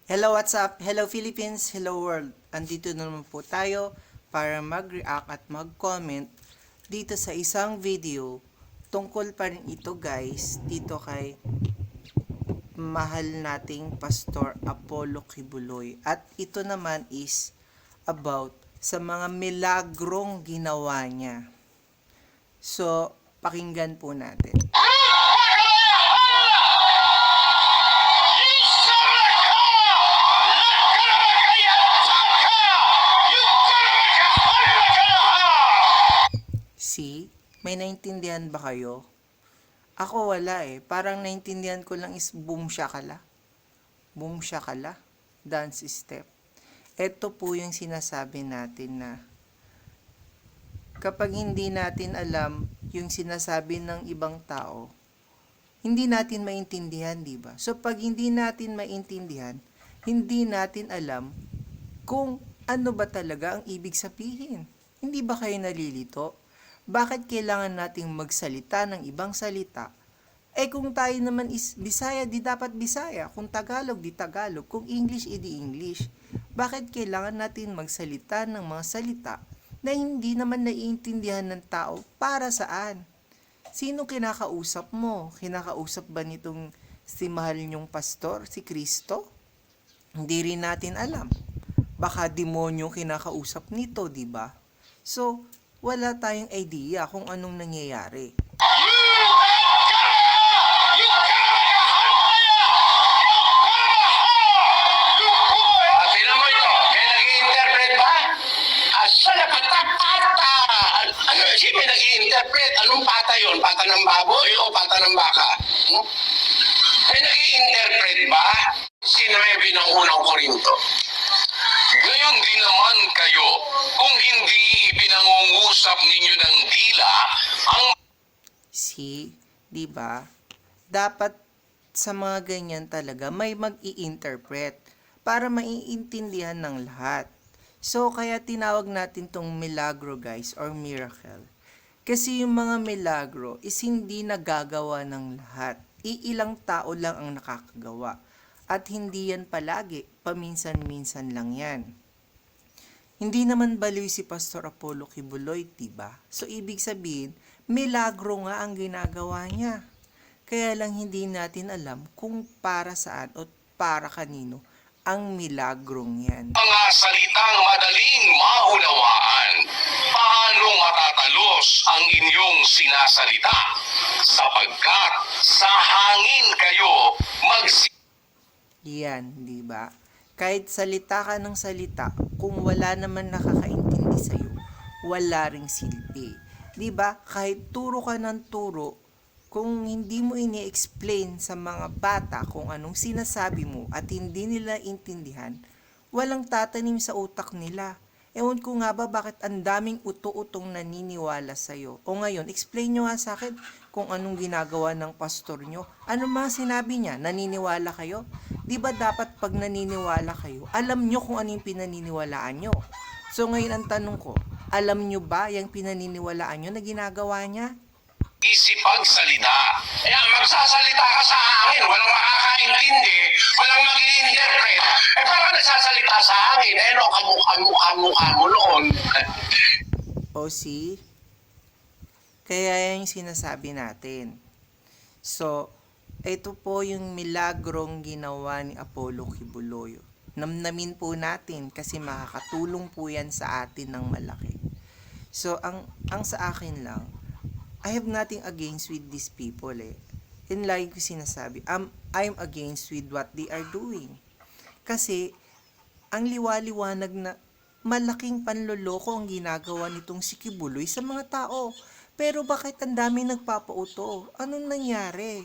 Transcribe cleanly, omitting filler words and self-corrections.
Hello, what's up? Hello, Philippines. Hello, world. Andito na naman po tayo para mag-react at mag-comment dito sa isang video. Tungkol pa rin ito, guys, dito kay mahal nating Pastor Apollo Kibuloy. At ito naman is about sa mga milagrong ginawa niya. So, pakinggan po natin. See? May naintindihan ba kayo? Ako wala eh. Parang naintindihan ko lang is boom shakala. Boom shakala. Dance step. Ito po yung sinasabi natin na kapag hindi natin alam yung sinasabi ng ibang tao, hindi natin maintindihan, di ba? So pag hindi natin maintindihan, hindi natin alam kung ano ba talaga ang ibig sabihin. Hindi ba kayo nalilito? Bakit kailangan nating magsalita ng ibang salita? Eh kung tayo naman is Bisaya, di dapat Bisaya. Kung Tagalog, di Tagalog. Kung English, di English. Bakit kailangan natin magsalita ng mga salita na hindi naman naiintindihan ng tao para saan? Sino kinakausap mo? Kinakausap ba nitong si mahal niyong pastor, si Kristo? Hindi rin natin alam. Baka demonyo kinakausap nito, di ba? So, wala tayong idea kung anong nangyayari. Tingnan mo ito, may nag-i-interpret ba? Asalapatapata! Ano, may nag-i-interpret. Anong pata yun? Pata ng baboy o pata ng baka? May nag-i-interpret ba? Sinabi ng unang Korinto. Gayon din naman kayo, kung hindi ipinangungusap ninyo ng dila, ang See, 'di ba? Dapat sa mga ganyan talaga may mag-i-interpret para maiintindihan ng lahat. So kaya tinawag natin tong milagro, guys, or miracle. Kasi yung mga milagro is hindi nagagawa ng lahat. Iilang tao lang ang nakakagawa. At hindi yan palagi, paminsan-minsan lang yan. Hindi naman baliw si Pastor Apollo Kibuloy, diba? So, ibig sabihin, milagro nga ang ginagawa niya. Kaya lang hindi natin alam kung para saan o para kanino ang milagrong yan. mga salitang madaling maunawaan, paano matatalos ang inyong sinasalita? Sapagkat sa hangin kayo Yan, di ba? Kahit salita ka ng salita, kung wala naman nakakaintindi sa'yo, wala ring silbi. Di ba? Kahit turo ka ng turo, kung hindi mo ini-explain sa mga bata kung anong sinasabi mo at hindi nila intindihan, walang tatanim sa utak nila. Ewan ko nga ba bakit ang daming uto-utong naniniwala sa'yo. O ngayon, explain nyo nga sa akin kung anong ginagawa ng pastor nyo. Ano mga sinabi niya? Naniniwala kayo? Di ba dapat pag naniniwala kayo, alam nyo kung ano yung pinaniniwalaan nyo? So ngayon ang tanong ko, alam nyo ba yung pinaniniwalaan nyo na ginagawa niya? isipagsalita. Kaya magsasalita ka sa hangin, walang makakaintindi, walang mag-i-interpret. Eh parang nagsasalita sa hangin, eh no, kamukha mo noon. O see? Kaya yan yung sinasabi natin. So, ito po yung milagrong ginawa ni Apollo Kibuloy. Namnamin po natin kasi makakatulong po yan sa atin ng malaki. So, ang sa akin lang, I have nothing against with these people eh. And like ko sinasabi, I'm against with what they are doing. Kasi, ang liwaliwanag na malaking panloloko ang ginagawa nitong si Kibuloy sa mga tao. Pero bakit ang dami nagpapauto? Anong nangyari?